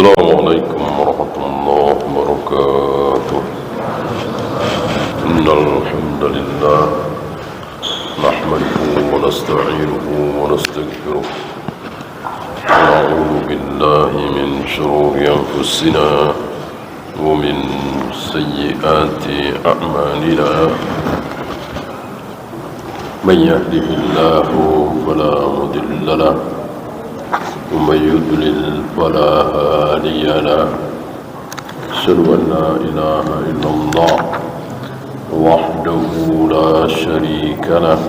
السلام عليكم ورحمة الله وبركاته. إن الحمد لله نحمده ونستعينه ونستغفره ونعوذ بالله من شرور أنفسنا ومن سيئات أعمالنا. من يهده الله فلا مضل له ومن يضلل فلا هادي له. أشهد أن لا إله إلا الله وحده لا شريك له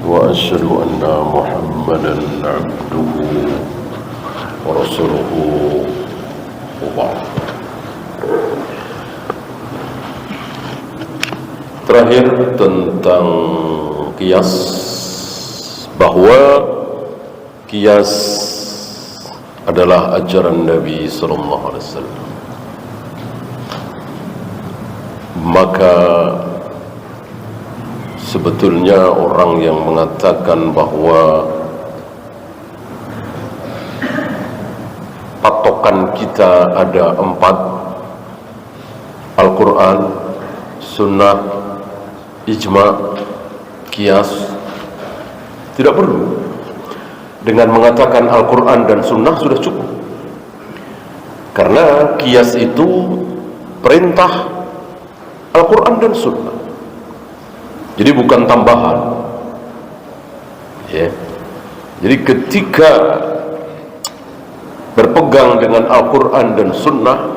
وأشهد أن محمدا عبده ورسوله وبعد. Terakhir tentang qiyas, bahwa qiyas adalah ajaran Nabi sallallahu alaihi wasallam. Maka sebetulnya orang yang mengatakan bahwa patokan kita ada 4: Al-Quran, Sunnah, Ijma', Qiyas, tidak perlu. Dengan mengatakan Al-Quran dan Sunnah sudah cukup. Karena Qiyas itu perintah Al-Quran dan Sunnah, jadi bukan tambahan ya. Jadi ketika berpegang dengan Al-Quran dan Sunnah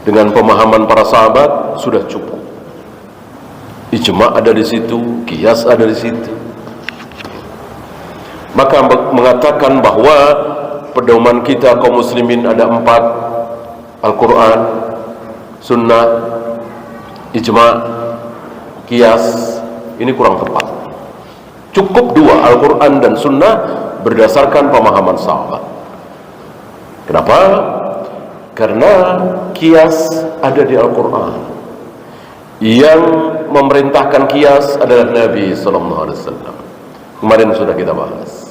dengan pemahaman para sahabat sudah cukup. Ijma' ada di situ, Qiyas ada di situ. Maka mengatakan bahwa pedoman kita kaum muslimin ada 4: Al-Quran, Sunnah, Ijma', Qiyas, ini kurang tepat. Cukup 2, Al-Quran dan Sunnah, berdasarkan pemahaman sahabat. Kenapa? Karena Qiyas ada di Al-Quran. Yang memerintahkan Qiyas adalah Nabi SAW. Kemarin sudah kita bahas.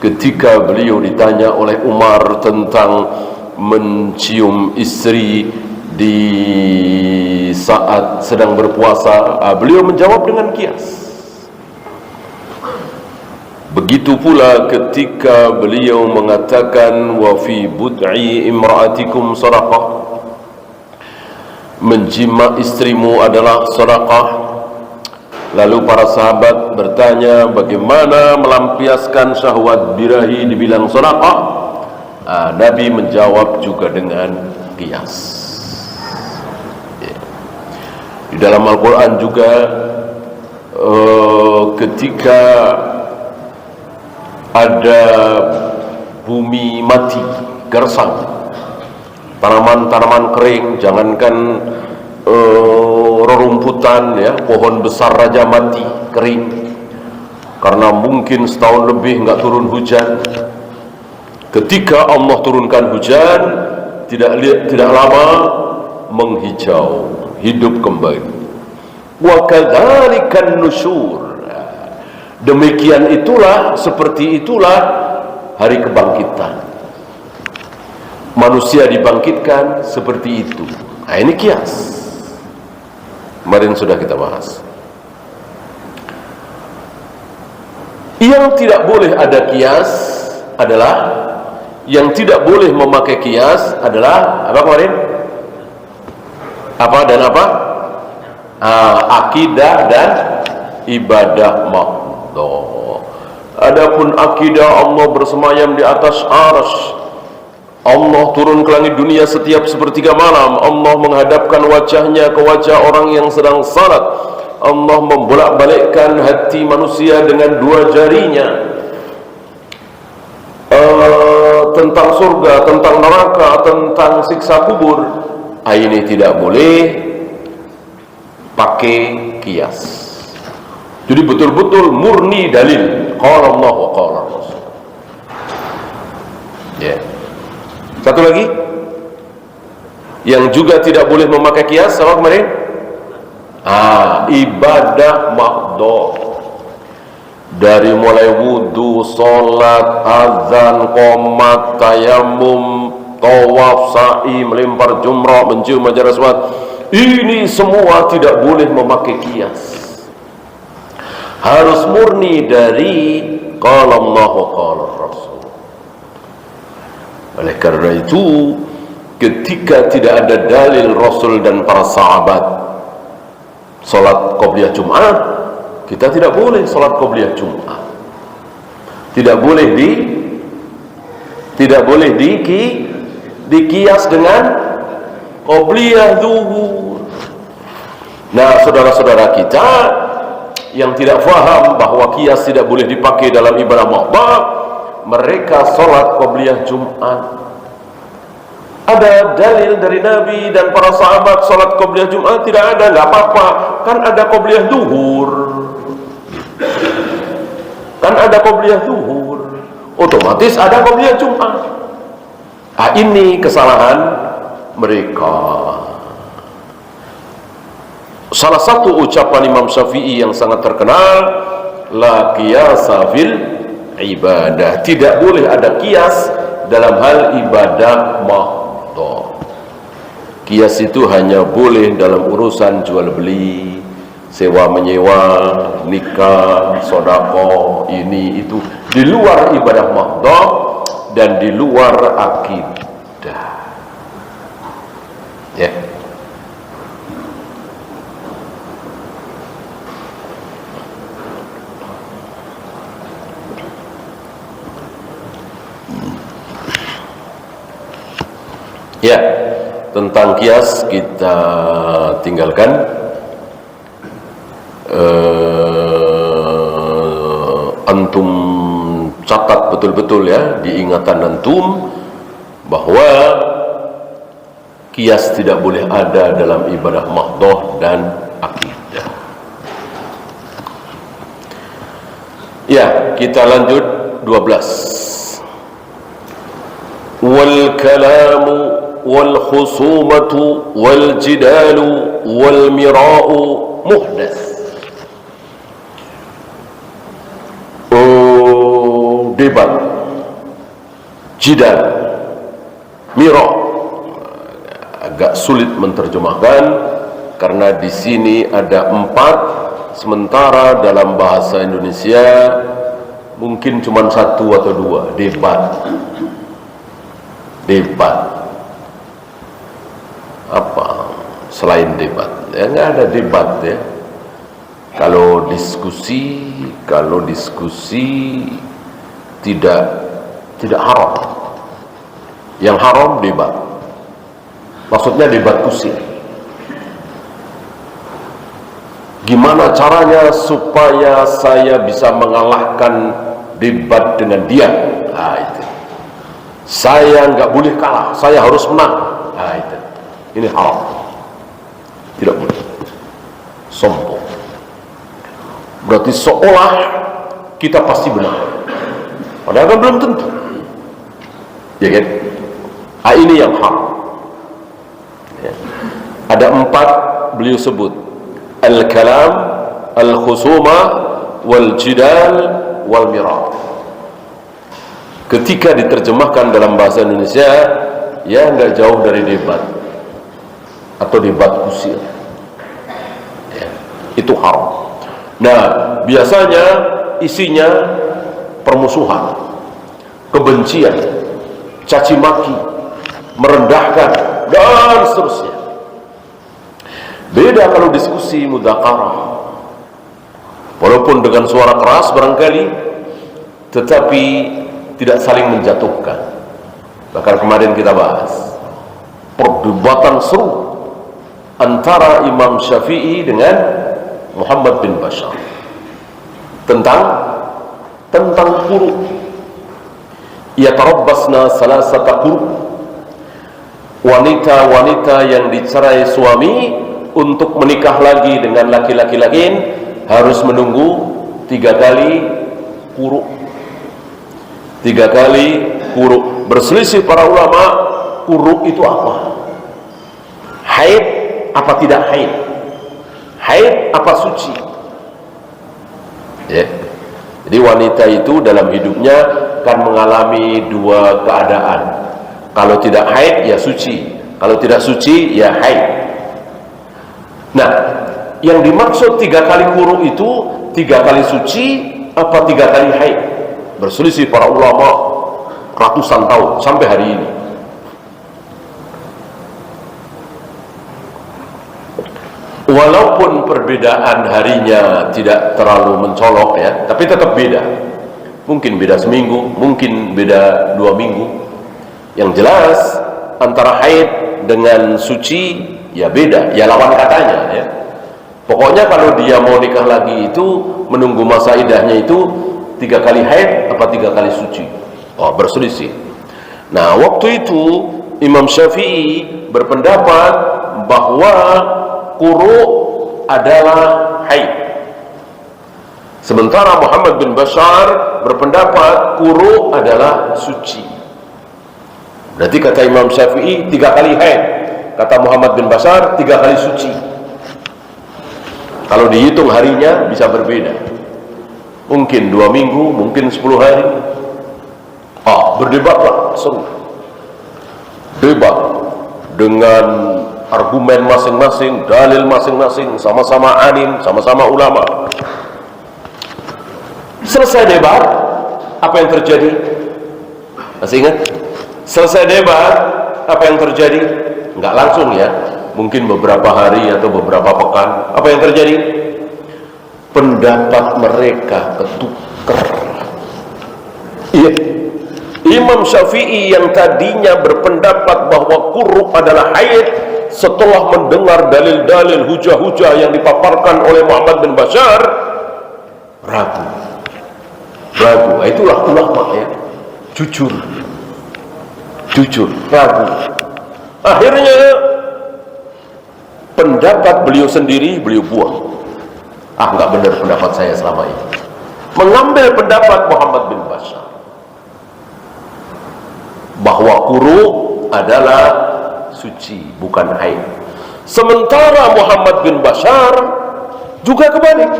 Ketika beliau ditanya oleh Umar tentang mencium istri di saat sedang berpuasa, beliau menjawab dengan Qiyas. Begitu pula ketika beliau mengatakan wa fi bud'i imra'atikum sadaqah, menjima istrimu adalah sedekah. Lalu para sahabat bertanya, bagaimana melampiaskan syahwat birahi dibilang sedekah? Nabi menjawab juga dengan qiyas. Di dalam Al-Quran juga ketika ada bumi mati, gersang, tanaman-tanaman kering, jangankan rerumputan ya, pohon besar raja mati, kering karena mungkin setahun lebih nggak turun hujan. Ketika Allah turunkan hujan, tidak lama menghijau, hidup kembali. Wa kadzalikan nusyur. Demikian itulah, seperti itulah hari kebangkitan. Manusia dibangkitkan seperti itu. Nah, ini qiyas. Kemarin sudah kita bahas. Yang tidak boleh ada qiyas adalah, yang tidak boleh memakai qiyas adalah apa kemarin? Apa dan apa? Akidah dan ibadah mahdhah. Adapun akidah Allah bersemayam di atas arsy, Allah turun ke langit dunia setiap sepertiga malam, Allah menghadapkan wajahnya ke wajah orang yang sedang salat, Allah membolak-balikkan hati manusia dengan 2 jarinya. Tentang surga, tentang neraka, tentang siksa kubur, ini tidak boleh pakai qiyas. Jadi betul-betul murni dalil qala Allah wa qala Rasul. Ya. Satu lagi yang juga tidak boleh memakai qiyas, apa kemarin? Ibadah mahdhah. dari mulai wudu, sholat, azan, qomat, tayamum, tawaf, sa'i, melempar jumrah, mencium hajar aswad, ini semua tidak boleh memakai kias. Harus murni dari qala Allah wa qala Rasul. Oleh karena itu, ketika tidak ada dalil Rasul dan para sahabat salat qobliyah Jumat, kita tidak boleh salat qobliyah Jumat. Tidak boleh dikias dengan qobliyah zuhur. Nah, saudara-saudara kita yang tidak faham bahwa kias tidak boleh dipakai dalam ibadah makhluk, mereka salat qobliyah Jumat. Ada dalil dari Nabi dan para sahabat salat qobliyah Jumat? Tidak ada, nggak apa-apa. Kan ada qobliyah zuhur. Otomatis ada qobliyah Jumat. Ah, ini kesalahan mereka. Salah satu ucapan Imam Syafi'i yang sangat terkenal, la qiyasa fil ibadah. Tidak boleh ada kias dalam hal ibadah makhluk. Kias itu hanya boleh dalam urusan jual beli, sewa menyewa, nikah, sedekah, ini itu di luar ibadah makhluk dan di luar akidah. Ya. Ya, tentang kias kita tinggalkan. Antum catat betul-betul ya di ingatan antum bahwa kias tidak boleh ada dalam ibadah mahdhah dan akidah. Ya, kita lanjut 12. Wal kalamu wal khusumatu wal jidalu wal mira'u muhdats. Debat, jidal, mira, agak sulit menerjemahkan karena di sini ada 4, sementara dalam bahasa Indonesia mungkin cuma 1 atau 2. Debat apa selain debat? Ya nggak ada debat ya. Kalau diskusi tidak haram. Yang haram debat. Maksudnya debat kusir. Gimana caranya supaya saya bisa mengalahkan debat dengan dia? Nah, itu. Saya nggak boleh kalah, saya harus menang. Nah, itu. Ini haram. Tidak boleh. Sombong. Berarti seolah kita pasti benar. Padahal kan belum tentu. Ya kan? Ini yang haram. Ya. Ada 4 beliau sebut. Al-kalam, al-khusumah, wal-jidal, wal-mira'. Ketika diterjemahkan dalam bahasa Indonesia, ya nggak jauh dari debat atau debat kusir. Ya. Itu haram. Nah, biasanya isinya permusuhan, kebencian, caci maki, merendahkan, dan seterusnya. Beda kalau diskusi mudzakarah, walaupun dengan suara keras barangkali, tetapi tidak saling menjatuhkan. Bahkan kemarin kita bahas perdebatan seru antara Imam Syafi'i dengan Muhammad bin Bashar tentang quru. Yatarabbasna salasata quru. Wanita-wanita yang dicerai suami untuk menikah lagi dengan laki-laki lain harus menunggu 3 kali quru. 3 kali quru. Berselisih para ulama, quru itu apa? Haid apa tidak haid? Haid apa suci? Ya. Jadi wanita itu dalam hidupnya kan mengalami dua keadaan. Kalau tidak haid ya suci, kalau tidak suci ya haid. Nah, yang dimaksud 3 kali quru itu 3 kali suci apa 3 kali haid? Berselisih para ulama ratusan tahun sampai hari ini. Walaupun perbedaan harinya tidak terlalu mencolok ya, tapi tetap beda. Mungkin beda seminggu, mungkin beda 2 minggu. Yang jelas antara haid dengan suci ya beda, ya lawan katanya ya. Pokoknya kalau dia mau nikah lagi itu menunggu masa iddahnya itu 3 kali haid apa 3 kali suci. Oh, berselisih. Nah, waktu itu Imam Syafi'i berpendapat bahwa quru adalah haid. Sementara Muhammad bin Bashar berpendapat quru adalah suci. Berarti kata Imam Syafi'i 3 kali haid, kata Muhammad bin Bashar 3 kali suci. Kalau dihitung harinya bisa berbeda, mungkin 2 minggu, mungkin 10 hari. Berdebatlah, seru debat dengan argumen masing-masing, dalil masing-masing, sama-sama alim, sama-sama ulama. Selesai debat, apa yang terjadi? Masih ingat? Selesai debat, apa yang terjadi? Enggak langsung ya, mungkin beberapa hari atau beberapa pekan. Apa yang terjadi? Pendapat mereka ketukar. Iya, Imam Syafi'i yang tadinya berpendapat bahwa quru adalah haid, setelah mendengar dalil-dalil hujah-hujah yang dipaparkan oleh Muhammad bin Bashar, ragu. Itulah ulama ya, jujur, ragu. Akhirnya pendapat beliau sendiri beliau buang. Enggak benar pendapat saya selama ini. Mengambil pendapat Muhammad bin Bashar bahwa quru adalah suci, bukan haid. Sementara Muhammad bin Bashar juga kebalik,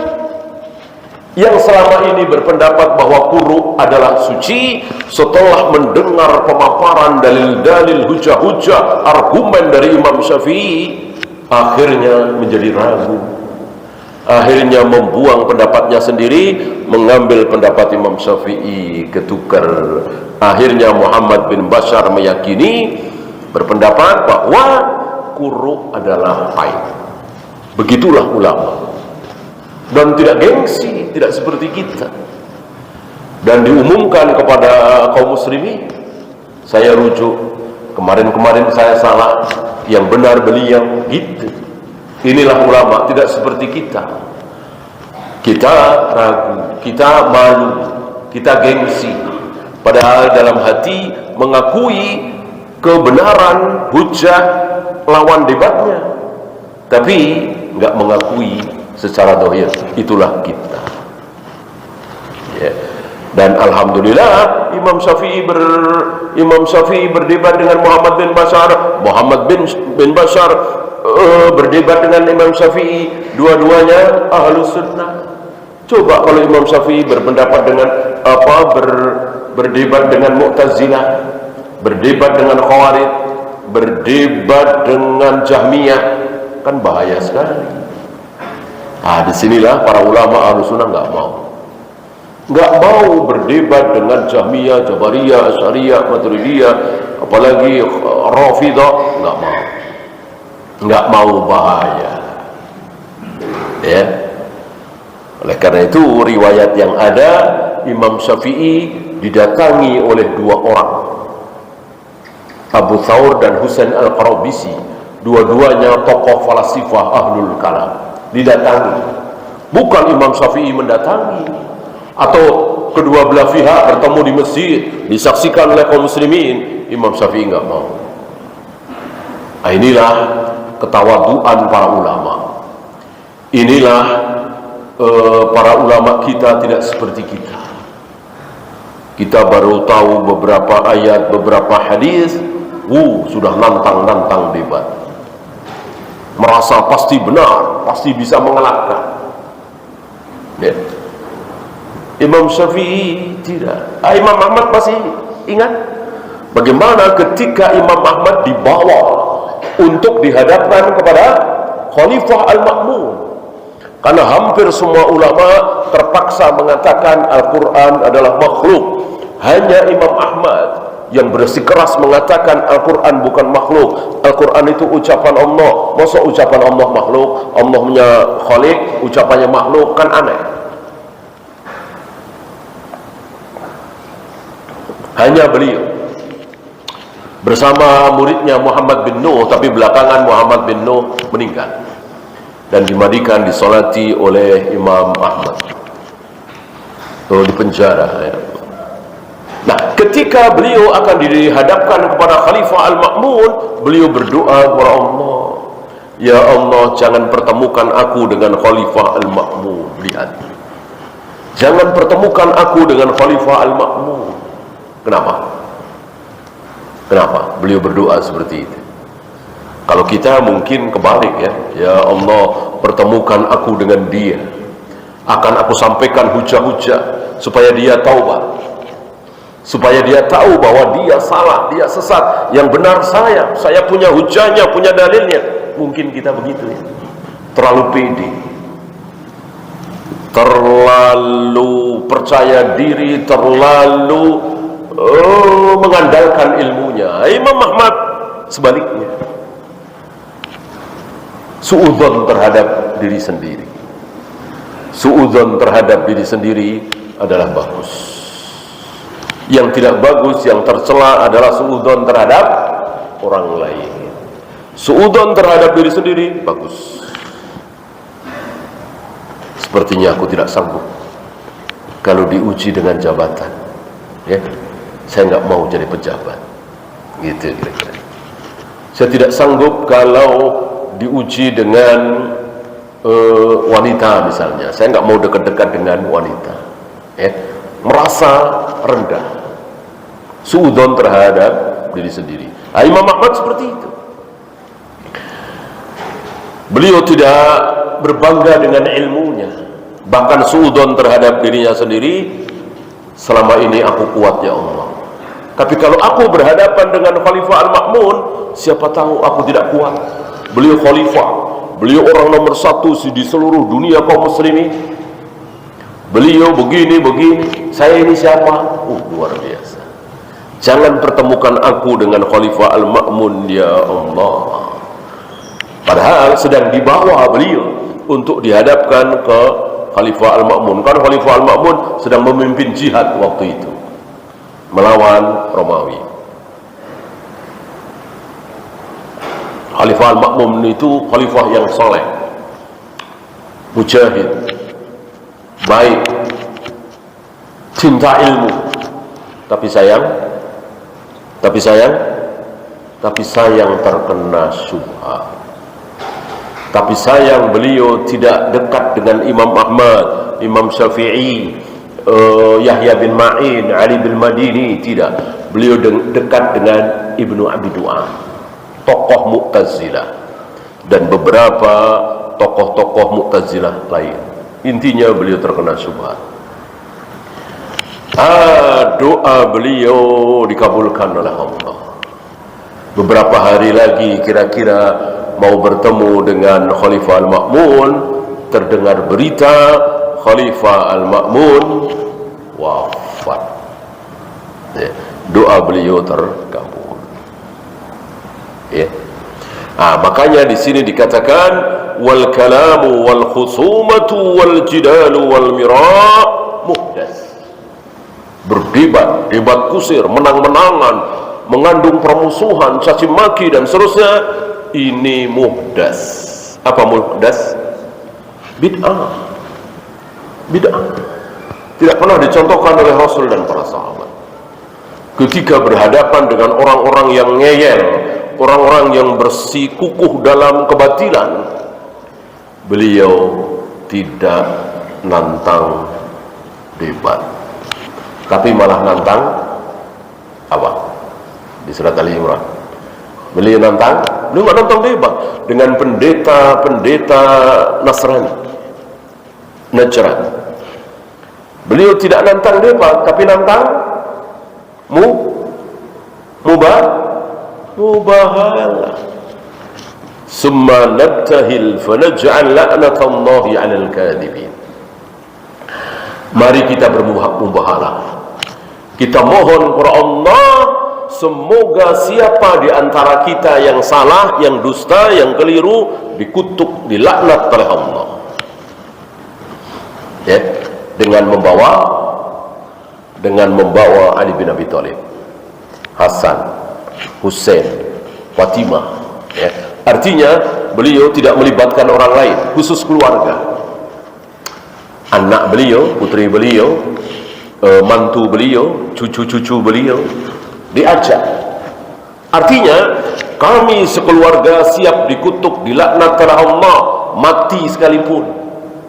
yang selama ini berpendapat bahwa quru adalah suci, setelah mendengar pemaparan dalil-dalil hujah-hujah argumen dari Imam Syafi'i, akhirnya menjadi ragu, akhirnya membuang pendapatnya sendiri, mengambil pendapat Imam Syafi'i, ketukar. Akhirnya Muhammad bin Bashar meyakini, berpendapat bahwa quru adalah haid. Begitulah ulama, dan tidak gengsi, tidak seperti kita, dan diumumkan kepada kaum muslimin. Saya rujuk, kemarin saya salah, yang benar beliau, gitu. Inilah ulama, tidak seperti kita. Kita ragu, kita malu, kita gengsi, padahal dalam hati mengakui kebenaran hujah lawan debatnya, tapi nggak mengakui secara dohir. Itulah kita ya. Dan alhamdulillah Imam Syafi'i berdebat dengan Muhammad bin Bashar, Muhammad bin Bashar berdebat dengan Imam Syafi'i, dua-duanya ahlus sunnah. Coba kalau Imam Syafi'i berpendapat dengan berdebat dengan Mu'tazilah, berdebat dengan Khawarij, berdebat dengan Jahmiyah, kan bahaya sekali. Disinilah para ulama ahlus sunnah nggak mau berdebat dengan Jahmiyah, Jabariyah, Asy'ariyah, Maturidiyah, apalagi Rafidah, nggak mau, bahaya ya. Oleh karena itu riwayat yang ada, Imam Syafi'i didatangi oleh 2 orang, Abu Thawr dan Husain al-Qarabisi, dua-duanya tokoh falasifah ahlul kalam, didatangi. Bukan Imam Syafi'i mendatangi, atau kedua belah pihak bertemu di masjid, disaksikan oleh kaum muslimin. Imam Syafi'i nggak mau. Inilah ketawaduan para ulama. Inilah para ulama kita tidak seperti kita. Kita baru tahu beberapa ayat, beberapa hadis, sudah nantang debat, merasa pasti benar, pasti bisa mengalahkan ya. Imam Syafi'i tidak. Imam Ahmad masih ingat bagaimana ketika Imam Ahmad dibawa untuk dihadapkan kepada Khalifah Al-Ma'mun, karena hampir semua ulama terpaksa mengatakan Al-Quran adalah makhluk. Hanya Imam Ahmad yang bersikeras mengatakan Al-Quran bukan makhluk. Al-Quran itu ucapan Allah. Masa ucapan Allah makhluk? Allahnya Khalik, ucapannya makhluk, kan aneh. Hanya beliau bersama muridnya Muhammad bin Nuh, tapi belakangan Muhammad bin Nuh meninggal dan dimandikan, disolati oleh Imam Ahmad, lalu dipenjara ya. Nah, ketika beliau akan dihadapkan kepada Khalifah Al-Ma'mun, beliau berdoa kepada Allah, ya Allah, jangan pertemukan aku dengan Khalifah Al-Ma'mun. Lihat, jangan pertemukan aku dengan Khalifah Al-Ma'mun. Kenapa? Kenapa beliau berdoa seperti itu? Kalau kita mungkin kebalik ya, ya Allah, pertemukan aku dengan dia, akan aku sampaikan hujah-hujah supaya dia taubat, supaya dia tahu bahwa dia salah, dia sesat, yang benar saya punya hujahnya, punya dalilnya. Mungkin kita begitu ya, terlalu pede, terlalu percaya diri, terlalu mengandalkan ilmunya. Imam Ahmad sebaliknya, suudzon terhadap diri sendiri. Suudzon terhadap diri sendiri adalah bagus. Yang tidak bagus, yang tercela adalah suudzon terhadap orang lain. Suudzon terhadap diri sendiri bagus. Sepertinya aku tidak sanggup kalau diuji dengan jabatan, ya, saya nggak mau jadi pejabat, gitu kira-kira. Saya tidak sanggup kalau diuji dengan wanita misalnya, saya nggak mau dekat-dekat dengan wanita, ya, merasa rendah, suudzon terhadap diri sendiri. Imam Ahmad seperti itu. Beliau tidak berbangga dengan ilmunya, bahkan suudzon terhadap dirinya sendiri. Selama ini aku kuat ya Allah, tapi kalau aku berhadapan dengan Khalifah Al-Ma'mun, siapa tahu aku tidak kuat. Beliau khalifah, beliau orang nomor satu di seluruh dunia kaum muslimin. Beliau begini, saya ini siapa? Luar biasa. Jangan pertemukan aku dengan Khalifah Al-Ma'mun ya Allah. Padahal sedang dibawa beliau untuk dihadapkan ke Khalifah Al-Ma'mun. Kan Khalifah Al-Ma'mun sedang memimpin jihad waktu itu melawan Romawi. Khalifah Al-Ma'mun itu khalifah yang soleh, mujahid, baik, cinta ilmu, tapi sayang terkena syubhat. Tapi sayang beliau tidak dekat dengan Imam Ahmad, Imam Syafi'i, Yahya bin Ma'in, Ali bin Madini, tidak. Beliau dekat dengan Ibnu Abi Du'an, tokoh Mu'tazilah, dan beberapa tokoh-tokoh Mu'tazilah lain. Intinya beliau terkena syubhat. Doa beliau dikabulkan oleh Allah. Beberapa hari lagi kira-kira mau bertemu dengan Khalifah Al-Ma'mun, terdengar berita Khalifah Al-Ma'mun wafat. Doa beliau terkabul. Ya. Makanya di sini dikatakan wal kalamu wal khusumatu wal jidalu wal mira' muhdas. Berdebat, debat kusir, menang-menangan, mengandung permusuhan, caci maki dan seterusnya, ini muhdas. Apa muhdas? Bid'ah. Bid'ah. Tidak pernah dicontohkan oleh Rasul dan para sahabat. Ketika berhadapan dengan orang-orang yang ngeyel, orang-orang yang bersikukuh dalam kebatilan, beliau tidak nantang debat, tapi malah nantang apa? Di surat Ali Imran, beliau nantang, beliau nggak nantang debat dengan pendeta-pendeta Nasrani, Najran. Beliau tidak nantang mereka, tapi nantang mubahalah. Summa nabtahil fanaj'al la'natallahi 'alal kadhibin. Mari kita bermubahalah. Kita mohon kepada Allah, semoga siapa di antara kita yang salah, yang dusta, yang keliru, dikutuk, dilaknat oleh Allah. Ya, dengan membawa Ali bin Abi Thalib, Hasan, Husain, Fatimah. Ya. Artinya beliau tidak melibatkan orang lain, khusus keluarga. Anak beliau, putri beliau, mantu beliau, cucu-cucu beliau diajak. Artinya kami sekeluarga siap dikutuk, dilaknat oleh Allah, mati sekalipun,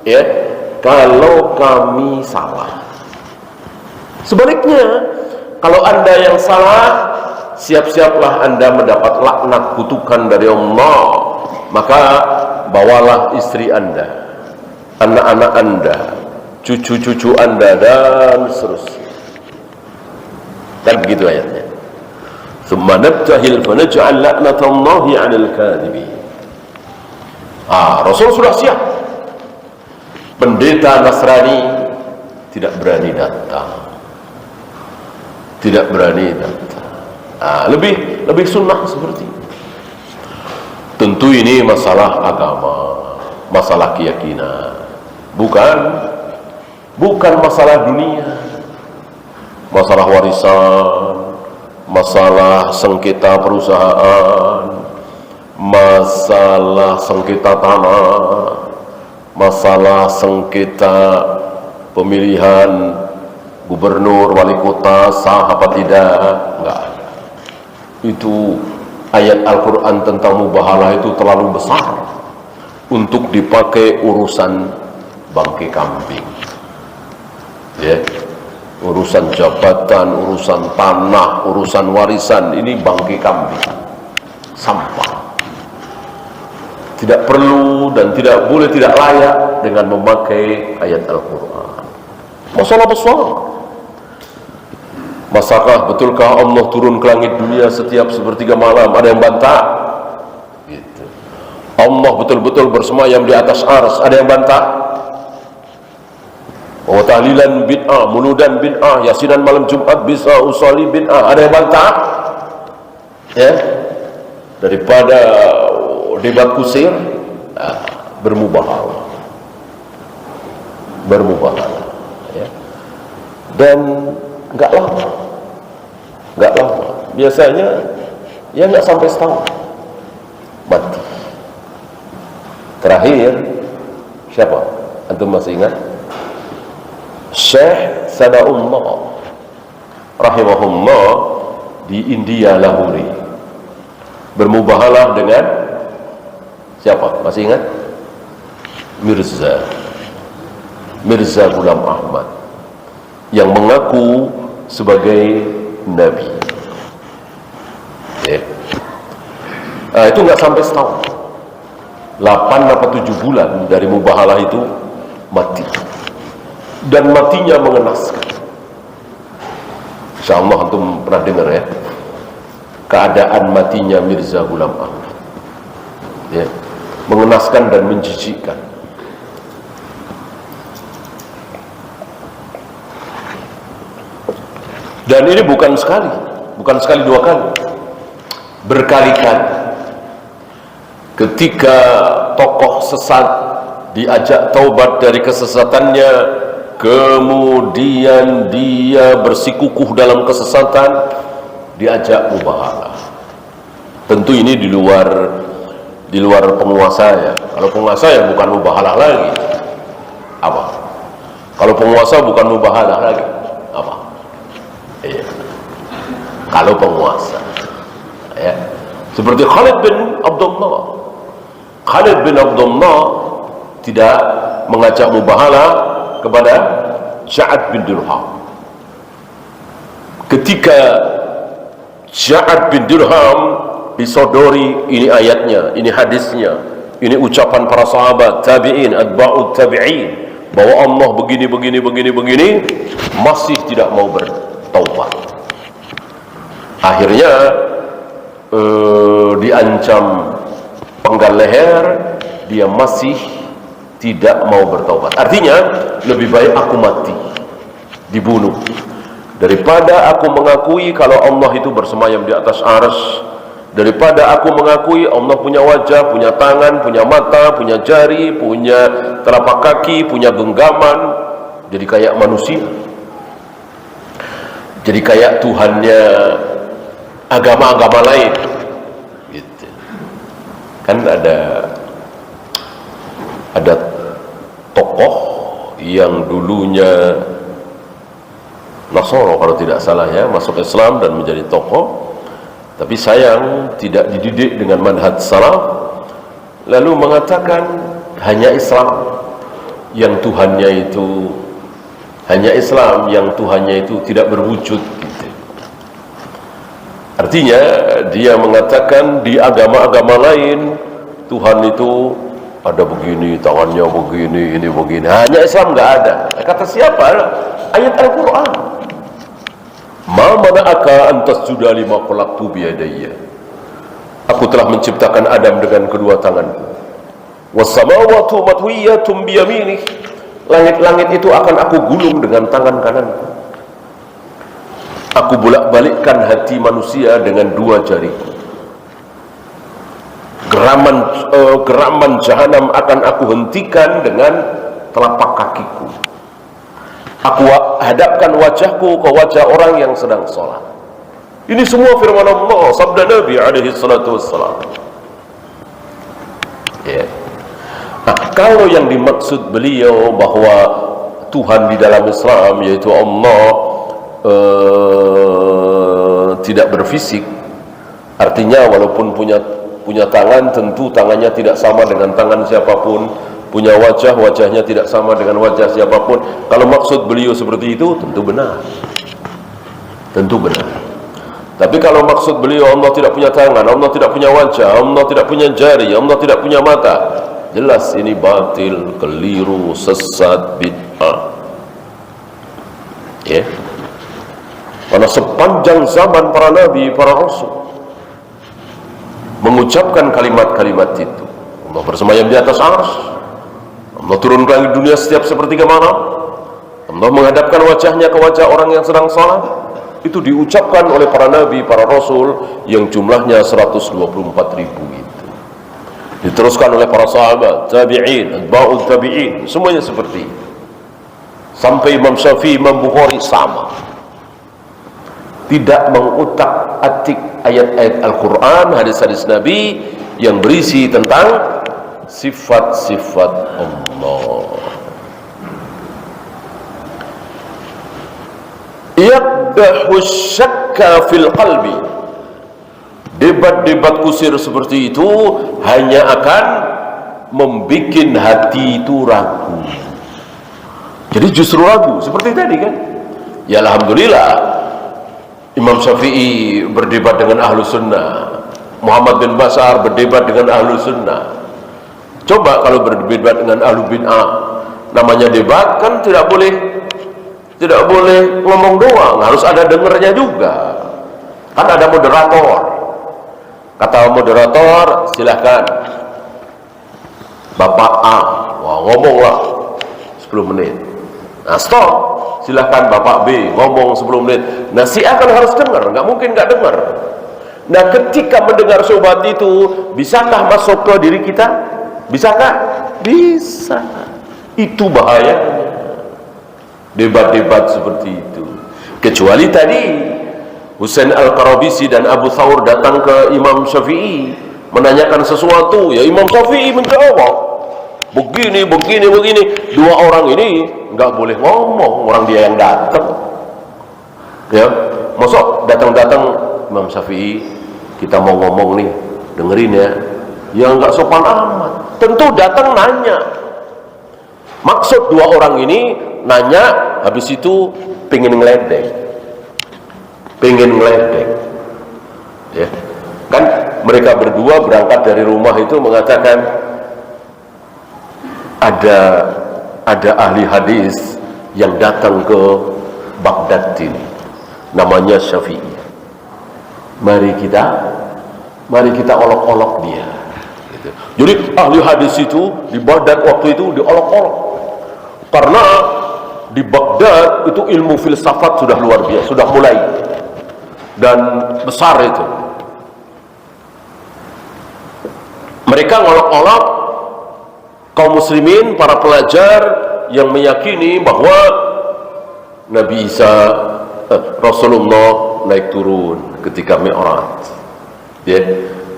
ya, kalau kami salah. Sebaliknya, kalau Anda yang salah, siap-siaplah Anda mendapat laknat, kutukan dari Allah. Maka bawalah istri Anda, anak-anak Anda, cucu-cucu Anda, dan seterusnya. Dan begitu ayatnya. Tsumma nabtahil fanaj'al la'natallahi 'alal kadhibin. Rasul sudah siap. Pendeta Nasrani tidak berani datang. Tidak berani datang. Lebih sunnah seperti itu. Tentu ini masalah agama, masalah keyakinan, bukan masalah dunia, masalah warisan, masalah sengketa perusahaan, masalah sengketa tanah, masalah sengketa pemilihan gubernur, wali kota, sah apa tidak, enggak. Itu ayat Al-Quran tentang mubahalah itu terlalu besar untuk dipakai urusan bangkai kambing, ya. Urusan jabatan, urusan tanah, urusan warisan, ini bangkai kambing, sampah. Tidak perlu dan tidak boleh, tidak layak dengan memakai ayat Al-Quran. Masalah besar. Masakah betulkah Allah turun ke langit dunia setiap sepertiga malam? Ada yang bantah? Gitu. Allah betul-betul bersemayam di atas ars. Ada yang bantah? Oh, tahlilan bid'ah, muludan bid'ah, yasinan malam Jumat bisa usali bid'ah. Ada yang bantah? Ya. Daripada debat kusir, bermubahalah. Ya. Dan enggak lama. Biasanya ya enggak sampai setahun mati. Terakhir siapa? Antum masih ingat? Syekh Sadaullah rahimahullah di India, Lahore, bermubahalah dengan siapa? Masih ingat? Mirza Ghulam Ahmad yang mengaku sebagai nabi, ya. Itu nggak sampai setahun, 8 atau 7 bulan dari mubahalah itu mati, dan matinya mengenaskan. Insyaallah antum pernah dengar ya keadaan matinya Mirza Ghulam Ahmad, ya, mengenaskan dan menjijikkan. Dan ini bukan sekali dua kali, berkali-kali. Ketika tokoh sesat diajak taubat dari kesesatannya, kemudian dia bersikukuh dalam kesesatan, diajak mubahalah. Tentu ini di luar penguasa ya. Kalau penguasa ya bukan mubahalah lagi. Apa? Kalau penguasa bukan mubahalah lagi. Apa? Iya. Kalau penguasa, ya, seperti Khalid bin Abdullah tidak mengajak mubahalah kepada Ja'ad bin Dirham. Ketika Ja'ad bin Dirham disodori, ini ayatnya, ini hadisnya, ini ucapan para sahabat, tabi'in, atba'ut tabi'in, bahwa Allah begini, masih tidak mau bertaubat. Akhirnya diancam penggal leher, dia masih tidak mau bertaubat. Artinya lebih baik aku mati, dibunuh, daripada aku mengakui kalau Allah itu bersemayam di atas arsy, daripada aku mengakui Allah punya wajah, punya tangan, punya mata, punya jari, punya telapak kaki, punya genggaman, jadi kayak manusia, jadi kayak Tuhannya agama-agama lain gitu. Kan ada tokoh yang dulunya Nasoro kalau tidak salah ya, masuk Islam dan menjadi tokoh, tapi sayang tidak dididik dengan manhaj salaf, lalu mengatakan hanya Islam yang Tuhannya itu, hanya Islam yang Tuhannya itu tidak berwujud gitu. Artinya dia mengatakan di agama-agama lain Tuhan itu ada begini, tangannya begini, ini begini, hanya Islam nggak ada. Kata siapa? Ayat Al-Quran, ma mana'aka an tasjuda lima khalaqtu biyadayya, aku telah menciptakan Adam dengan kedua tanganku, was-samawati matwiyatun biyaminih, langit-langit itu akan aku gulung dengan tangan kananku, aku bolak-balikkan hati manusia dengan dua jariku, geraman jahanam akan aku hentikan dengan telapak kakiku, aku hadapkan wajahku ke wajah orang yang sedang sholat. Ini semua firman Allah, sabda Nabi alaihi salatu wassalam. Ya. Nah, kalau yang dimaksud beliau bahwa Tuhan di dalam Islam yaitu Allah tidak berfisik, artinya walaupun punya tangan, tentu tangannya tidak sama dengan tangan siapapun, punya wajah, wajahnya tidak sama dengan wajah siapapun. Kalau maksud beliau seperti itu, tentu benar, tentu benar. Tapi kalau maksud beliau Allah tidak punya tangan, Allah tidak punya wajah, Allah tidak punya jari, Allah tidak punya mata, jelas ini batil, keliru, sesat, bid'ah. Ya. Karena sepanjang zaman para nabi, para rasul mengucapkan kalimat-kalimat itu. Allah bersemayam di atas arsy, Allah turun ke langit dunia setiap sepertiga malam, Allah menghadapkan wajahnya ke wajah orang yang sedang salat. Itu diucapkan oleh para nabi, para rasul yang jumlahnya 124.000 itu. Diteruskan oleh para sahabat, tabi'in, atba'ut tabi'in, semuanya seperti itu. Sampai Imam Syafi'i, Imam Bukhari sama, tidak mengutak-atik ayat-ayat Al-Quran, hadis-hadis Nabi yang berisi tentang sifat-sifat Allah. Yaqdahu syakka fil qalbi, debat-debat kusir seperti itu hanya akan membuat hati itu ragu. Jadi justru ragu, seperti tadi kan. Ya alhamdulillah Imam Syafi'i berdebat dengan ahlu sunnah, Muhammad bin Bashar berdebat dengan ahlu sunnah. Coba kalau berdebat dengan ahlu bid'ah, namanya debat kan tidak boleh ngomong doang, harus ada dengernya juga. Kan ada moderator. Kata moderator, silahkan Bapak A, wah ngomonglah 10 menit. Nah stop, silahkan Bapak B ngomong 10 menit. Nah si A kan harus dengar, nggak mungkin nggak dengar. Nah ketika mendengar syubhat itu, bisakah masuk ke diri kita? Bisakah? Bisa. Itu bahayanya debat-debat seperti itu. Kecuali tadi Husain Al-Qarabisi dan Abu Thawr datang ke Imam Syafi'i menanyakan sesuatu, ya Imam Syafi'i menjawab begini. Dua orang ini nggak boleh ngomong, orang dia yang datang. Ya, masuk datang Imam Syafi'i, kita mau ngomong nih, dengerin ya. Ya nggak sopan amat. Tentu datang nanya. Maksud dua orang ini nanya, habis itu pengen ngeledek. Ya. Kan mereka berdua berangkat dari rumah itu mengatakan ada ada ahli hadis yang datang ke Baghdad ini, namanya Syafi'i. Mari kita olok-olok dia. Gitu. Jadi ahli hadis itu di Baghdad waktu itu diolok-olok, karena di Baghdad itu ilmu filsafat sudah luar biasa, sudah mulai dan besar itu. Mereka ngolok-olok kaum muslimin, para pelajar yang meyakini bahwa Nabi Isa, Rasulullah naik turun ketika Mi'raj, ya,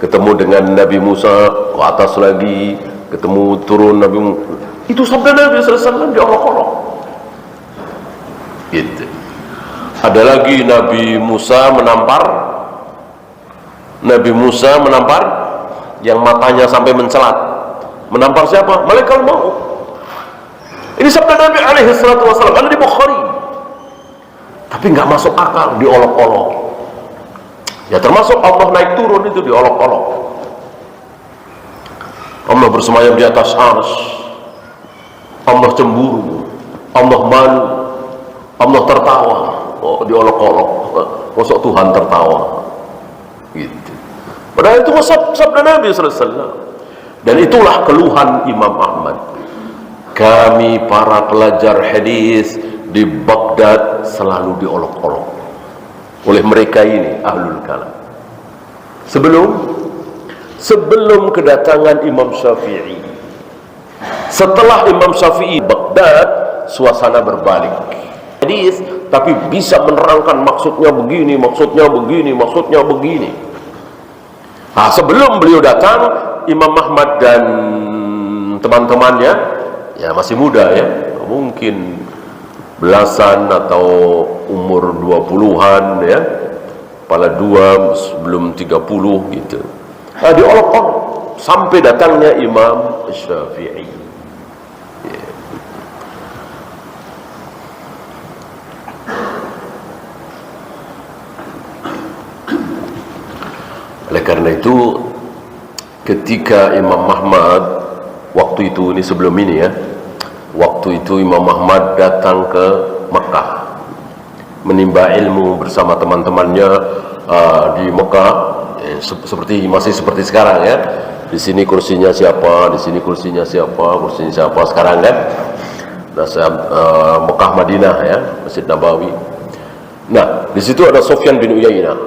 ketemu dengan Nabi Musa ke atas lagi, ketemu turun Nabi Musa. Itu sabda Nabi SAW diolok-olok. Gitu. Ada lagi Nabi Musa menampar yang matanya sampai mencelat. Menampar siapa? Malaikat maut. Ini sabda Nabi alaihi salatu wasallam, ada di Bukhari. Tapi nggak masuk akal, diolok-olok. Ya termasuk Allah naik turun itu diolok-olok. Allah bersemayam di atas arsy. Allah cemburu, Allah malu, Allah tertawa. Oh, diolok-olok. Masuk Tuhan tertawa. Gitu. Padahal itu sabda Nabi sallallahu alaihi wasallam. Dan itulah keluhan Imam Ahmad. Kami para pelajar hadis di Baghdad selalu diolok-olok oleh mereka ini ahlul kalam. Sebelum kedatangan Imam Syafi'i, setelah Imam Syafi'i Baghdad, suasana berbalik. Hadis tapi bisa menerangkan maksudnya begini, maksudnya begini, maksudnya begini. Nah, sebelum beliau datang, Imam Ahmad dan teman-temannya ya masih muda ya, mungkin belasan atau umur 20-an ya, kepala dua sebelum 30 gitu. Nah, diolok-olok sampai datangnya Imam Syafi'i. Ya. Oleh karena itu, ketika Imam Ahmad waktu itu, ini sebelum ini ya, waktu itu Imam Ahmad datang ke Mekah menimba ilmu bersama teman-temannya di Mekah, masih seperti sekarang ya. Di sini kursinya siapa, di sini kursinya siapa, kursinya siapa sekarang kan. Mekah Madinah ya, Masjid Nabawi. Nah, di situ ada Sufyan bin Uyainah,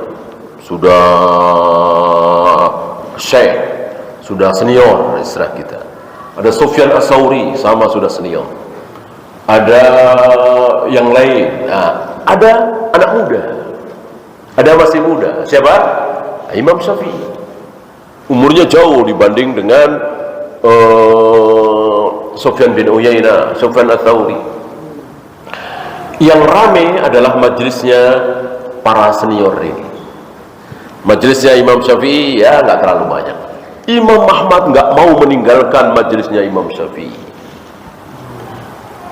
sudah syekh, sudah senior istilah kita. Ada Sufyan As-Sauri, sama sudah senior. Ada yang lain. Nah, ada anak muda, ada masih muda. Siapa? Imam Syafi'i. Umurnya jauh dibanding dengan Sufyan bin Uyainah, Sufyan As-Sauri. Yang rame adalah majelisnya para senior ini. Majelisnya Imam Syafi'i ya nggak terlalu banyak. Imam Ahmad nggak mau meninggalkan majelisnya Imam Syafi'i.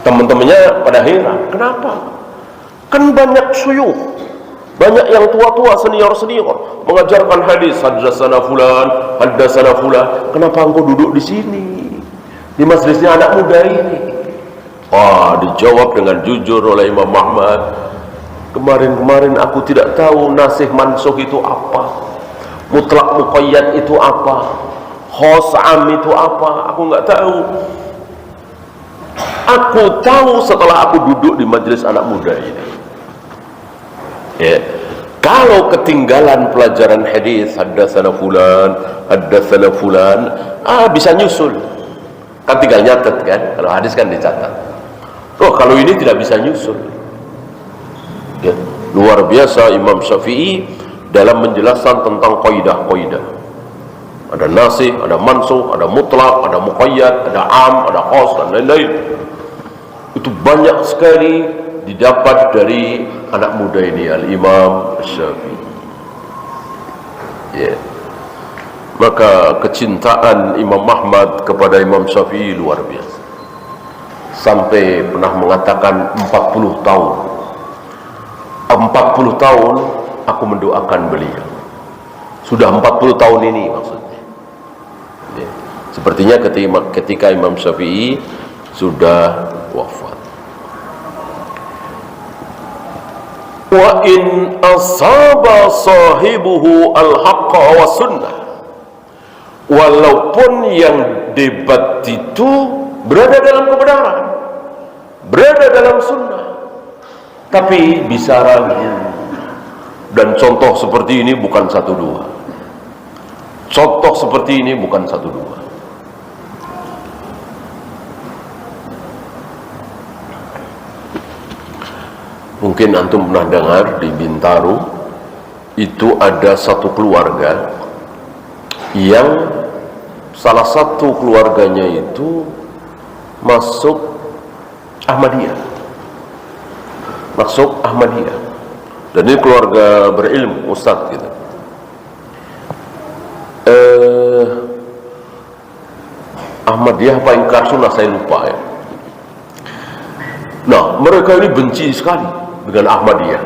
Teman-temannya pada heran, kenapa? Kan banyak syuyukh, banyak yang tua-tua, senior-senior mengajarkan hadis, haddatsana fulan, haddatsana fulan. Kenapa engkau duduk di sini, di majelisnya anak muda ini? Wah, dijawab dengan jujur oleh Imam Ahmad. Kemarin aku tidak tahu nasikh mansukh itu apa, mutlak muqayyad itu apa, khos am itu apa, aku nggak tahu. Aku tahu setelah aku duduk di majelis anak muda ini. Ya. Kalau ketinggalan pelajaran hadis, haddatsana fulan, bisa nyusul. Kan tinggal nyatet kan, kalau hadis kan dicatat. Oh, kalau ini tidak bisa nyusul. Ya. Luar biasa Imam Syafi'i dalam menjelaskan tentang qaidah-qaidah. Ada nasih, ada mansukh, ada mutlak, ada muqayyad, ada am, ada khas dan lain-lain. Itu banyak sekali didapat dari anak muda ini, Al-Imam Syafi'i. Ya. Maka kecintaan Imam Ahmad kepada Imam Syafi'i luar biasa. Sampai pernah mengatakan 40 tahun. 40 tahun aku mendoakan beliau. Sudah 40 tahun ini maksudnya. Ya. Sepertinya ketika Imam Syafi'i sudah wafat. Wa in asaba sahibuhu al-haqqa wa sunnah, walaupun yang debat itu berada dalam kebenaran, berada dalam sunnah, tapi bisa ragu. Dan contoh seperti ini bukan satu dua. Contoh seperti ini bukan satu dua. Mungkin antum pernah dengar di Bintaro itu ada satu keluarga yang salah satu keluarganya itu masuk Ahmadiyah. Masuk Ahmadiyah. Dan ini keluarga berilmu, ustadz gitu. Ahmadiyah apa Ingkar Sunnah saya lupa ya. Nah, mereka ini benci sekali dengan Ahmadiyah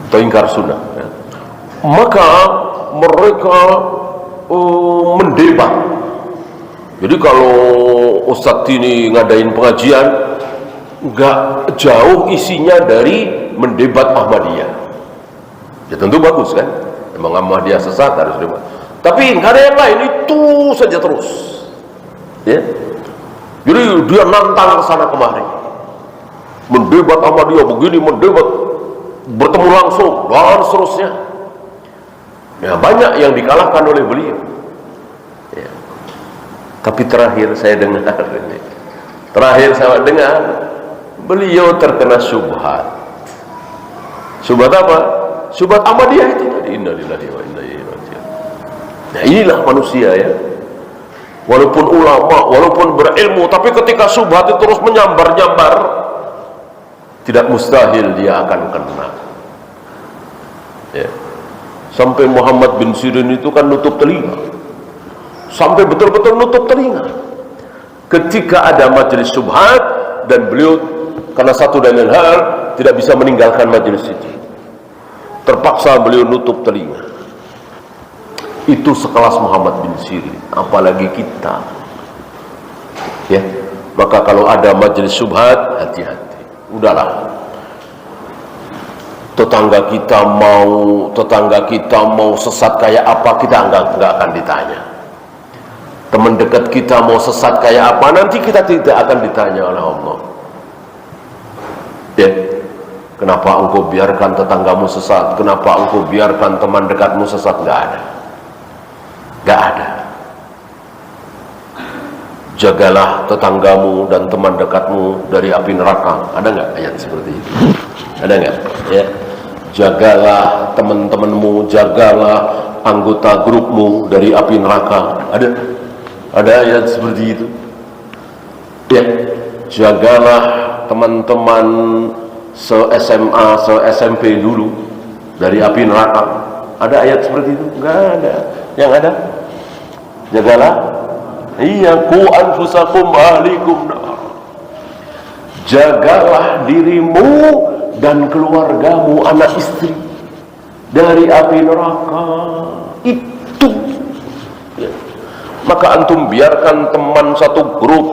atau Ingkar Sunnah ya. Maka mereka mendebat. Jadi kalau ustadz ini ngadain pengajian, nggak jauh isinya dari mendebat Ahmadiyah. Ya tentu bagus kan, memang Ahmadiyah sesat harus debat. Tapi nggak ada yang lain, itu saja terus. Ya, jadi dia nantang ke sana kemari, mendebat Ahmadiyah begini, mendebat, bertemu langsung dan seterusnya. Ya banyak yang dikalahkan oleh beliau. Ya. Tapi terakhir saya dengar, beliau terkena syubhat. Syubhat apa? Syubhat Ahmadiyah itu tadi. Innalillahi wa inna ilaihi raji'un. Nah inilah manusia ya. Walaupun ulama, walaupun berilmu, tapi ketika syubhat itu terus menyambar-nyambar, tidak mustahil dia akan kena. Ya. Sampai Muhammad bin Sirin itu kan nutup telinga. Sampai betul-betul nutup telinga. Ketika ada majelis syubhat dan beliau karena satu dan lain hal tidak bisa meninggalkan majelis itu, terpaksa beliau nutup telinga. Itu sekelas Muhammad bin Sirin, apalagi kita ya. Maka kalau ada majelis syubhat, hati-hati, udahlah. Tetangga kita mau sesat kayak apa, kita enggak akan ditanya. Teman dekat kita mau sesat kayak apa, nanti kita tidak akan ditanya oleh Allah. Ya, kenapa engkau biarkan tetanggamu sesat? Kenapa engkau biarkan teman dekatmu sesat? Enggak ada. Enggak ada. Jagalah tetanggamu dan teman dekatmu dari api neraka. Ada enggak ayat seperti itu? Ada enggak? Ya. Jagalah teman-temanmu, jagalah anggota grupmu dari api neraka. Ada? Ada ayat seperti itu? Ya. Jagalah teman-teman se-SMA, se-SMP dulu dari api neraka. Ada ayat seperti itu? Enggak ada. Yang ada? Jagalah, iya, ku anfusakum ahlikum nar. Jagalah dirimu dan keluargamu, anak istri, dari api neraka. Itu ya. Maka antum biarkan teman satu grup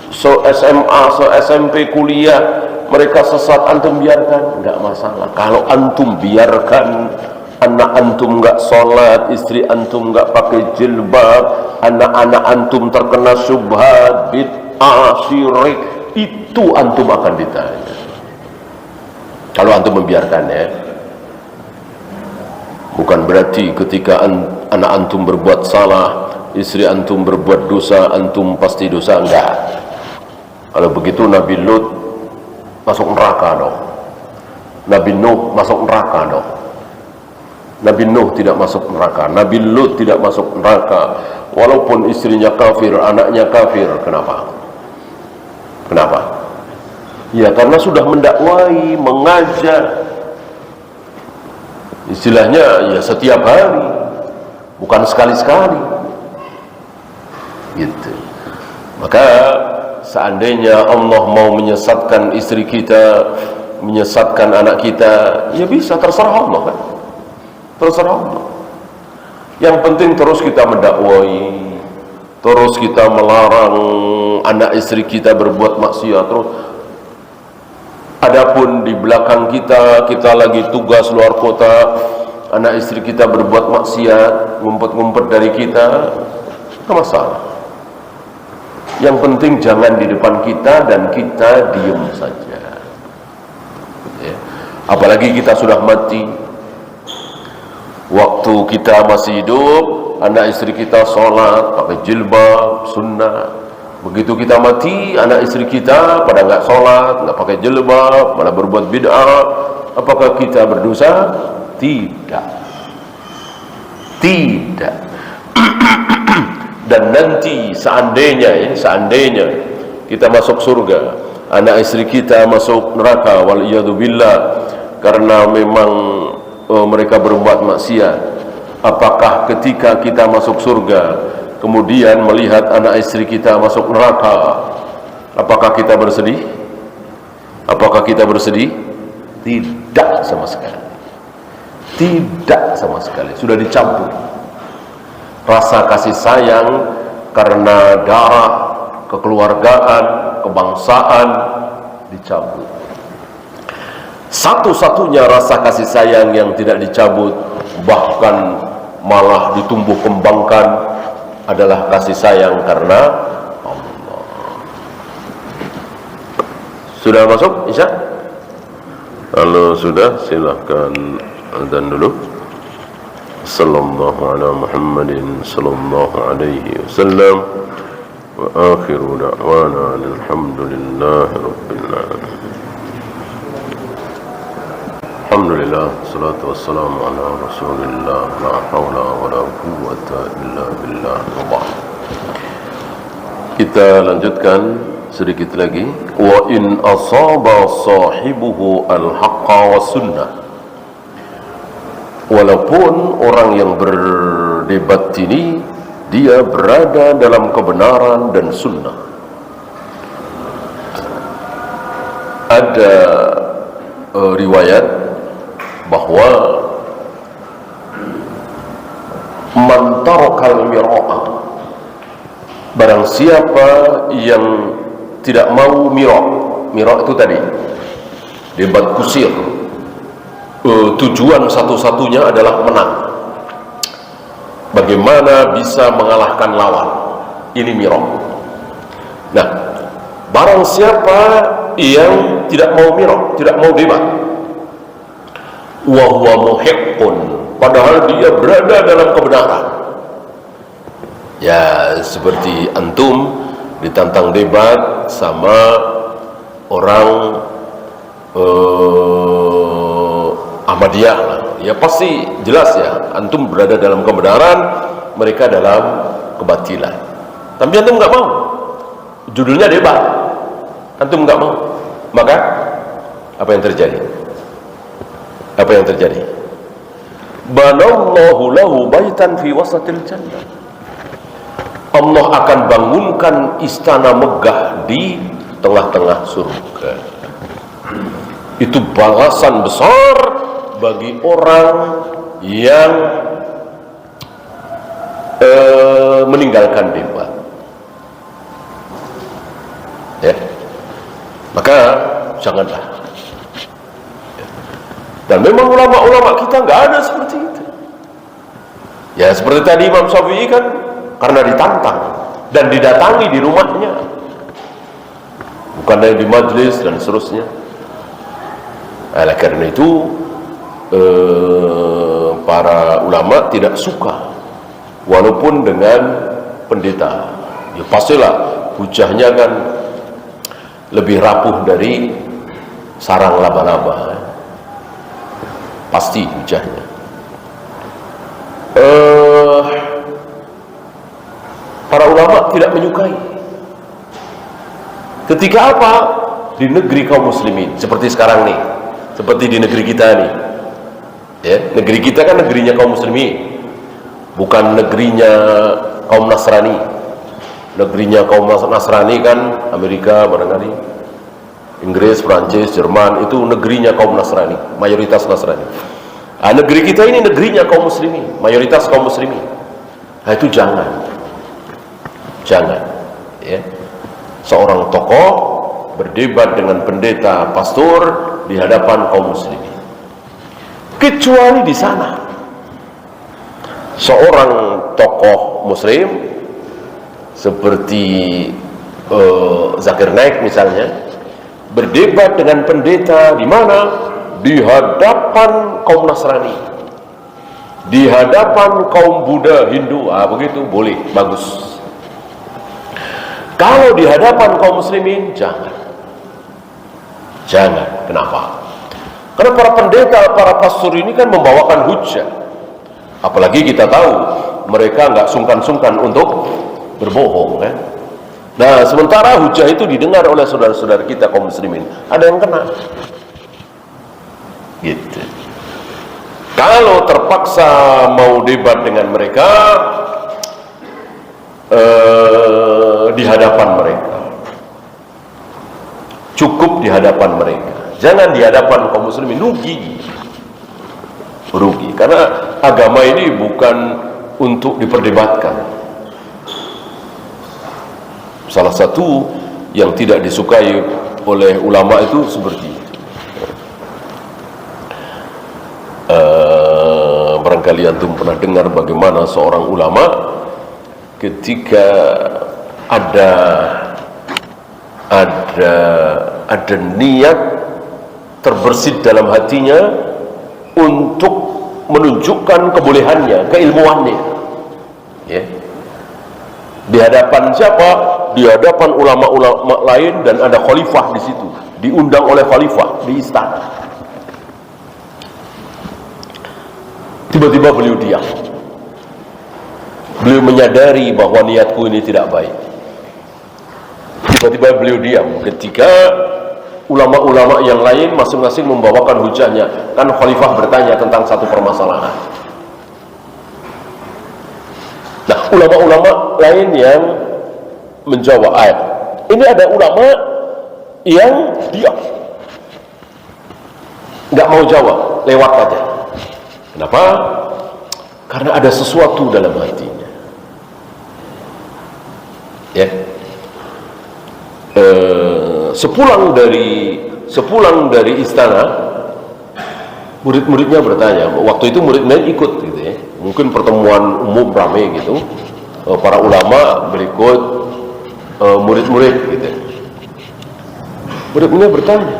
se-SMA, se-SMP, kuliah, mereka sesat, antum biarkan, enggak masalah. Kalau antum biarkan anak antum enggak sholat, istri antum enggak pakai jilbab, anak-anak antum terkena syubhat, bid'ah, syirik, itu antum akan ditanya. Kalau antum membiarkan ya. Bukan berarti ketika anak antum berbuat salah, istri antum berbuat dosa, antum pasti dosa, enggak. Kalau begitu Nabi Lut masuk neraka dong. Nabi Nuh masuk neraka dong. Nabi Nuh tidak masuk neraka, Nabi Lut tidak masuk neraka, walaupun istrinya kafir, anaknya kafir. Kenapa? Kenapa? Ya karena sudah mendakwai, mengajar, istilahnya ya setiap hari, bukan sekali-sekali gitu. Maka seandainya Allah mau menyesatkan istri kita, menyesatkan anak kita, ya bisa, terserah Allah kan. Terserah Allah. Yang penting terus kita mendakwai, terus kita melarang anak istri kita berbuat maksiat terus. Adapun di belakang kita lagi tugas luar kota, anak istri kita berbuat maksiat, ngumpet-ngumpet dari kita, tidak masalah. Yang penting jangan di depan kita dan kita diem saja. Ya. Apalagi kita sudah mati. Waktu kita masih hidup, anak istri kita sholat pakai jilbab sunnah. Begitu kita mati, anak istri kita pada nggak sholat, nggak pakai jilbab, malah berbuat bid'ah. Apakah kita berdosa? Tidak. Tidak. Dan nanti seandainya kita masuk surga, anak istri kita masuk neraka, waliyadzubillah, karena memang mereka berbuat maksiat. Apakah ketika kita masuk surga kemudian melihat anak istri kita masuk neraka, apakah kita bersedih? Apakah kita bersedih? Tidak sama sekali. Tidak sama sekali. Sudah dicabut rasa kasih sayang karena darah, kekeluargaan, kebangsaan, dicabut. Satu-satunya rasa kasih sayang yang tidak dicabut, bahkan malah ditumbuh kembangkan, adalah kasih sayang karena Allah. Sudah masuk Isya? Kalau sudah, silahkan azan dulu. Sallallahu ala Muhammadin sallallahu alaihi wasallam, wa akhiru da'wana alhamdulillahi rabbil alamin. Alhamdulillah, salatu wassalamu ala rasulillah, la hawla wa la quwwata illa billah. Kita lanjutkan sedikit lagi. Wa in asaba sahibuhu al-haqqa wa sunnah. Walaupun orang yang berdebat ini dia berada dalam kebenaran dan sunnah. Ada riwayat bahwa man tarakal mira'a, barang siapa yang tidak mau mira' itu tadi debat kusir, tujuan satu-satunya adalah menang. Bagaimana bisa mengalahkan lawan? Ini mira'. Nah, barang siapa yang tidak mau mira', tidak mau debat, wa huwa muhiqqun, padahal dia berada dalam kebenaran. Ya, seperti antum ditantang debat sama orang Ahmadiyah lah. Ya pasti jelas ya, antum berada dalam kebenaran, mereka dalam kebatilan. Tapi antum nggak mau. Judulnya debat. Antum nggak mau. Maka apa yang terjadi? Apa yang terjadi? Banallahu lahu baitan fi wasatil jannah. Allah akan bangunkan istana megah di tengah-tengah surga. Itu balasan besar bagi orang yang meninggalkan debat. Ya. Maka janganlah. Dan memang ulama-ulama kita nggak ada seperti itu. Ya seperti tadi Imam Syafi'i kan karena ditantang dan didatangi di rumahnya, bukan dari di majlis dan seterusnya. Oleh karena itu para ulama tidak suka walaupun dengan pendeta. Ya pastilah hujahnya kan lebih rapuh dari sarang laba-laba. Pasti hujahnya. Para ulama tidak menyukai. Ketika apa? Di negeri kaum muslimin seperti sekarang nih, seperti di negeri kita nih. Ya, negeri kita kan negerinya kaum muslimin, bukan negerinya kaum Nasrani. Negerinya kaum Nasrani kan Amerika barangkali, Inggris, Prancis, Jerman, itu negerinya kaum Nasrani, mayoritas Nasrani. Nah, negeri kita ini negerinya kaum muslimin, mayoritas kaum muslimin. Nah, itu jangan, ya. seorang tokoh berdebat dengan pendeta pastor di hadapan kaum muslimin. Kecuali di sana seorang tokoh muslim seperti Zakir Naik misalnya berdebat dengan pendeta di mana? Di hadapan kaum Nasrani, di hadapan kaum Buddha, Hindu, begitu boleh, bagus. Kalau di hadapan kaum muslimin, jangan. Kenapa? Karena para pendeta, para pastor ini kan membawakan hujah. Apalagi kita tahu mereka nggak sungkan-sungkan untuk berbohong, kan? Nah, sementara hujah itu didengar oleh saudara-saudara kita kaum muslimin, ada yang kena. Gitu. Kalau terpaksa mau debat dengan mereka di hadapan mereka, cukup di hadapan mereka, jangan di hadapan kaum muslimin. Rugi, karena agama ini bukan untuk diperdebatkan. Salah satu yang tidak disukai oleh ulama itu seperti itu. Barangkali antum pernah dengar bagaimana seorang ulama ketika ada niat terbersit dalam hatinya untuk menunjukkan kebolehannya, keilmuannya, ya. Di hadapan siapa? Di hadapan ulama-ulama lain, dan ada khalifah di situ, diundang oleh khalifah di istana. Tiba-tiba beliau diam. Beliau menyadari bahwa niatku ini tidak baik. Tiba-tiba beliau diam ketika ulama-ulama yang lain masing-masing membawakan hujahnya. Kan khalifah bertanya tentang satu permasalahan. Nah, ulama-ulama lain yang menjawab, ini ada ulama yang diam, nggak mau jawab, lewat aja. Kenapa? Karena ada sesuatu dalam hatinya, ya. Sepulang dari istana, murid-muridnya bertanya. Waktu itu murid lain ikut, gitu ya. Mungkin pertemuan umum ramai gitu. Para ulama berikut murid-murid, gitu. Murid-muridnya bertanya,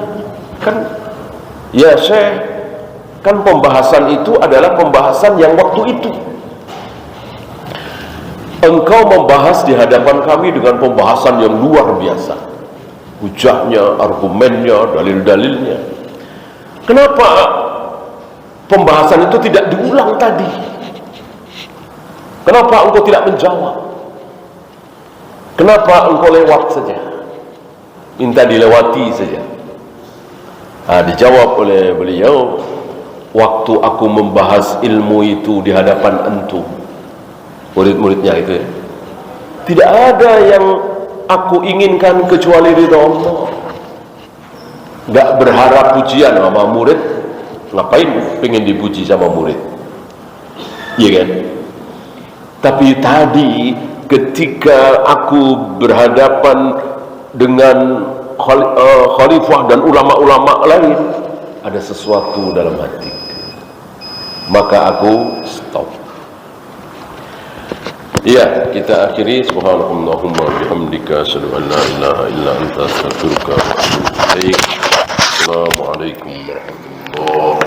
kan, ya Syekh, kan pembahasan itu adalah pembahasan yang waktu itu engkau membahas di hadapan kami dengan pembahasan yang luar biasa, hujahnya, argumennya, dalil-dalilnya. Kenapa pembahasan itu tidak diulang tadi? Kenapa engkau tidak menjawab? Kenapa engkau lewat saja, minta dilewati saja? Dijawab oleh beliau, waktu aku membahas ilmu itu di hadapan antum, murid-muridnya itu, ya, tidak ada yang aku inginkan kecuali ridha Allah. Nggak berharap pujian sama murid. Ngapain pengen dipuji sama murid? Iya kan? Tapi tadi ketika aku berhadapan dengan khalifah dan ulama-ulama lain, ada sesuatu dalam hati, maka aku stop. Iya, kita akhiri. Subhanallahumma bihamdika, asyhadu an la ilaha illa anta, astaghfiruka wa atubu ilaik. Assalamualaikum warahmatullahi wabarakatuh.